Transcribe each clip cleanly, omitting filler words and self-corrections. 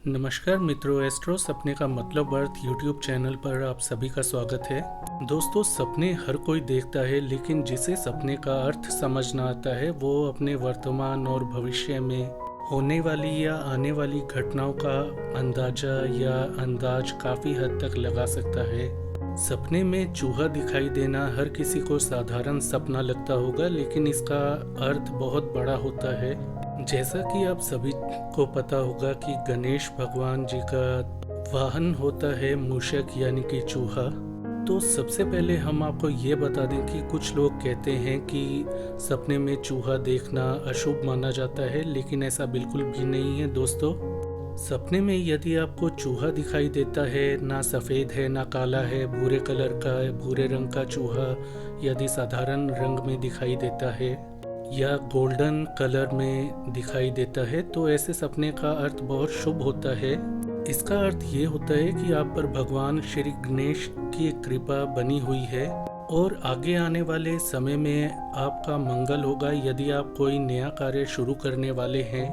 नमस्कार मित्रों, एस्ट्रो सपने का मतलब अर्थ यूट्यूब चैनल पर आप सभी का स्वागत है। दोस्तों, सपने हर कोई देखता है, लेकिन जिसे सपने का अर्थ समझ ना आता है वो अपने वर्तमान और भविष्य में होने वाली या आने वाली घटनाओं का अंदाजा या अंदाज काफ़ी हद तक लगा सकता है। सपने में चूहा दिखाई देना हर किसी को साधारण सपना लगता होगा, लेकिन इसका अर्थ बहुत बड़ा होता है। जैसा कि आप सभी को पता होगा कि गणेश भगवान जी का वाहन होता है मूषक यानी कि चूहा। तो सबसे पहले हम आपको ये बता दें कि कुछ लोग कहते हैं कि सपने में चूहा देखना अशुभ माना जाता है, लेकिन ऐसा बिल्कुल भी नहीं है दोस्तों। सपने में यदि आपको चूहा दिखाई देता है, ना सफ़ेद है ना काला है, भूरे कलर का है, भूरे रंग का चूहा यदि साधारण रंग में दिखाई देता है या गोल्डन कलर में दिखाई देता है, तो ऐसे सपने का अर्थ बहुत शुभ होता है। इसका अर्थ ये होता है कि आप पर भगवान श्री गणेश की कृपा बनी हुई है और आगे आने वाले समय में आपका मंगल होगा। यदि आप कोई नया कार्य शुरू करने वाले हैं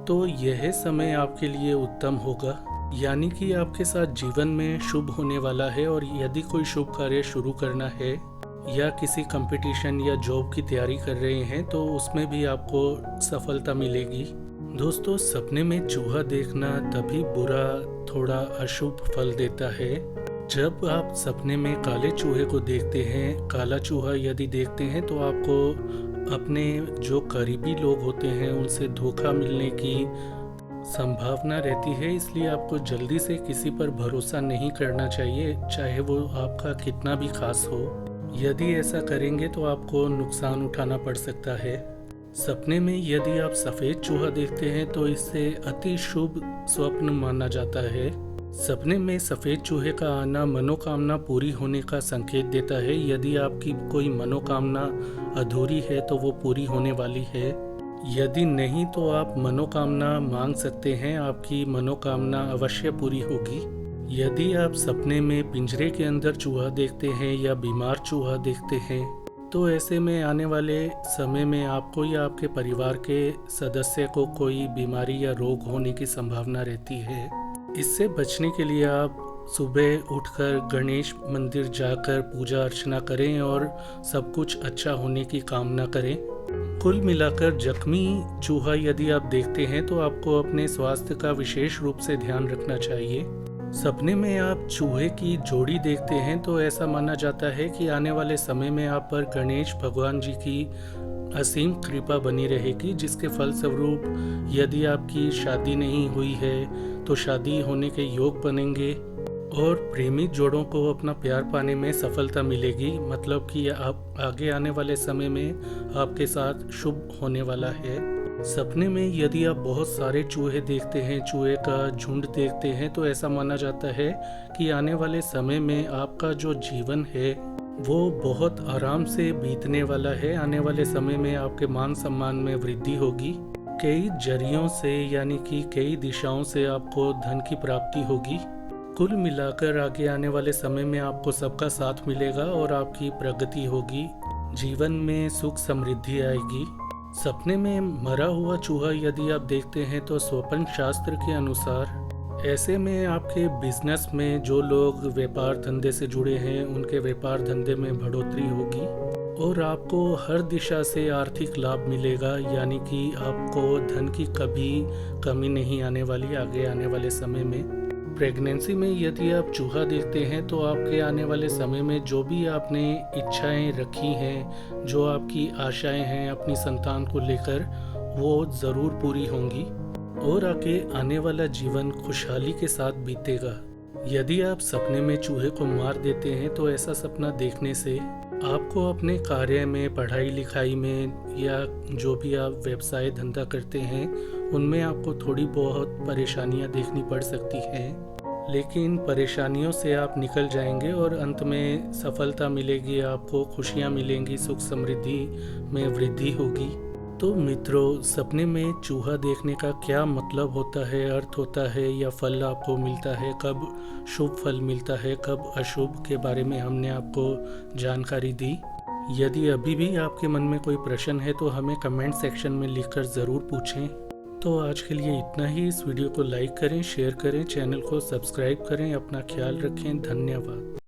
तो यह समय आपके लिए उत्तम होगा, यानी कि आपके साथ जीवन में शुभ होने वाला है। और यदि कोई शुभ कार्य शुरू करना है या किसी कंपटीशन या जॉब की तैयारी कर रहे हैं तो उसमें भी आपको सफलता मिलेगी। दोस्तों, सपने में चूहा देखना तभी बुरा, थोड़ा अशुभ फल देता है जब आप सपने में काले चूहे को देखते हैं। काला चूहा यदि देखते हैं तो आपको अपने जो करीबी लोग होते हैं उनसे धोखा मिलने की संभावना रहती है, इसलिए आपको जल्दी से किसी पर भरोसा नहीं करना चाहिए, चाहे वो आपका कितना भी खास हो। यदि ऐसा करेंगे तो आपको नुकसान उठाना पड़ सकता है। सपने में यदि आप सफ़ेद चूहा देखते हैं तो इससे अति शुभ स्वप्न माना जाता है। सपने में सफ़ेद चूहे का आना मनोकामना पूरी होने का संकेत देता है। यदि आपकी कोई मनोकामना अधूरी है तो वो पूरी होने वाली है। यदि नहीं तो आप मनोकामना मांग सकते हैं, आपकी मनोकामना अवश्य पूरी होगी। यदि आप सपने में पिंजरे के अंदर चूहा देखते हैं या बीमार चूहा देखते हैं तो ऐसे में आने वाले समय में आपको या आपके परिवार के सदस्य को कोई बीमारी या रोग होने की संभावना रहती है। इससे बचने के लिए आप सुबह उठकर गणेश मंदिर जाकर पूजा अर्चना करें और सब कुछ अच्छा होने की कामना करें। कुल मिलाकर जख्मी चूहा यदि आप देखते हैं तो आपको अपने स्वास्थ्य का विशेष रूप से ध्यान रखना चाहिए। सपने में आप चूहे की जोड़ी देखते हैं तो ऐसा माना जाता है कि आने वाले समय में आप पर गणेश भगवान जी की असीम कृपा बनी रहेगी, जिसके फलस्वरूप यदि आपकी शादी नहीं हुई है तो शादी होने के योग बनेंगे और प्रेमी जोड़ों को अपना प्यार पाने में सफलता मिलेगी। मतलब कि आप आगे आने वाले समय में आपके साथ शुभ होने वाला है। सपने में यदि आप बहुत सारे चूहे देखते हैं, चूहे का झुंड देखते हैं, तो ऐसा माना जाता है कि आने वाले समय में आपका जो जीवन है वो बहुत आराम से बीतने वाला है। आने वाले समय में आपके मान सम्मान में वृद्धि होगी। कई जरियों से यानी कि कई दिशाओं से आपको धन की प्राप्ति होगी। कुल मिलाकर आगे आने वाले समय में आपको सबका साथ मिलेगा और आपकी प्रगति होगी। जीवन में सुख समृद्धि आएगी। सपने में मरा हुआ चूहा यदि आप देखते हैं तो स्वप्न शास्त्र के अनुसार ऐसे में आपके बिजनेस में जो लोग व्यापार धंधे से जुड़े हैं उनके व्यापार धंधे में बढ़ोतरी होगी और आपको हर दिशा से आर्थिक लाभ मिलेगा, यानी कि आपको धन की कभी कमी नहीं आने वाली आगे आने वाले समय में। प्रेगनेंसी में यदि आप चूहा देखते हैं तो आपके आने वाले समय में जो भी आपने इच्छाएं रखी हैं, जो आपकी आशाएं हैं अपनी संतान को लेकर, वो ज़रूर पूरी होंगी और आगे आने वाला जीवन खुशहाली के साथ बीतेगा। यदि आप सपने में चूहे को मार देते हैं तो ऐसा सपना देखने से आपको अपने कार्य में, पढ़ाई लिखाई में या जो भी आप व्यवसाय धंधा करते हैं उनमें आपको थोड़ी बहुत परेशानियां देखनी पड़ सकती हैं, लेकिन परेशानियों से आप निकल जाएंगे और अंत में सफलता मिलेगी, आपको खुशियां मिलेंगी, सुख समृद्धि में वृद्धि होगी। तो मित्रों, सपने में चूहा देखने का क्या मतलब होता है, अर्थ होता है या फल आपको मिलता है, कब शुभ फल मिलता है, कब अशुभ, के बारे में हमने आपको जानकारी दी। यदि अभी भी आपके मन में कोई प्रश्न है तो हमें कमेंट सेक्शन में लिखकर ज़रूर पूछें। तो आज के लिए इतना ही। इस वीडियो को लाइक करें, शेयर करें, चैनल को सब्सक्राइब करें। अपना ख्याल रखें। धन्यवाद।